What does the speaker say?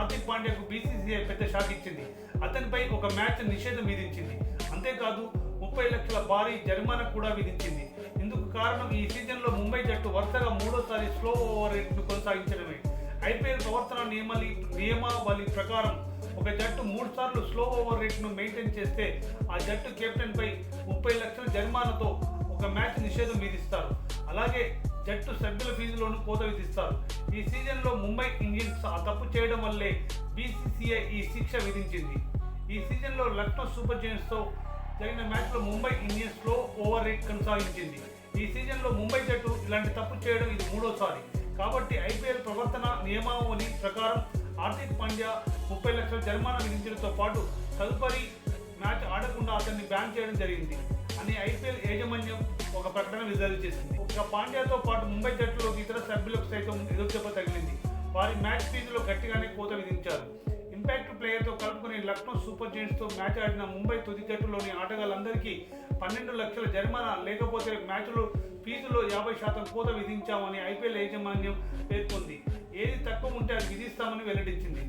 Hardik పాండ్యాకు BCCI పెద్ద shock ఇచ్చింది. అతనిపై ఒక మ్యాచ్ నిషేధం విధించింది. అంతేకాదు 30 లక్షల భారీ జరిమానా కూడా విధించింది. ఇందుకు కారణం ఈ సీజన్లో ముంబై జట్టు వరుసగా మూడోసారి స్లో ఓవర్ రేట్ను కొనసాగించడమే. ఐపీఎల్ ప్రవర్తన నియమావళి ప్రకారం ఒక జట్టు 3 సార్లు స్లో ఓవర్ రేట్ను మెయింటైన్ చేస్తే ఆ జట్టు కెప్టెన్పై 30 లక్షల జరిమానాతో ఒక మ్యాచ్ నిషేధం విధిస్తారు. అలాగే జట్టు సభ్యుల ఫీజులోనూ కోత విధిస్తారు. ఈ సీజన్లో ముంబై ఇండియన్స్ ఆ తప్పు చేయడం వల్లే బీసీసీఐ ఈ శిక్ష విధించింది. ఈ సీజన్లో లక్నో సూపర్ జైంట్స్తో జరిగిన మ్యాచ్లో Mumbai Indians slow over rate కొనసాగించింది. ఈ సీజన్లో ముంబై జట్టు ఇలాంటి తప్పు చేయడం ఇది మూడోసారి. కాబట్టి ఐపీఎల్ ప్రవర్తన నియమావళి ప్రకారం హార్దిక్ పాండ్యా 30 లక్షల జరిమానా విధించడంతో పాటు తదుపరి మ్యాచ్ ఆడకుండా అతన్ని బ్యాన్ చేయడం జరిగింది అని ఐపీఎల్ యాజమాన్యం ఒక ప్రకటన విడుదల చేసింది. ఒక పాండ్యాతో పాటు ముంబై జట్టులోకి ఇతర సభ్యులకు సైతం ఎదురుదెబ్బ తగిలింది. వారి మ్యాచ్ ఫీజులో గట్టిగానే కోత విధించారు. ఇంపాక్ట్ ప్లేయర్తో కలుపుకుని లక్నో సూపర్ జైంట్స్తో మ్యాచ్ ఆడిన ముంబై తుది జట్టులోని ఆటగాళ్లందరికీ 12 లక్షల జరిమానా లేకపోతే మ్యాచ్లో ఫీజులో 50% కోత విధించామని ఐపీఎల్ యాజమాన్యం పేర్కొంది. ఏది తక్కువ ఉంటే అది విధిస్తామని వెల్లడించింది.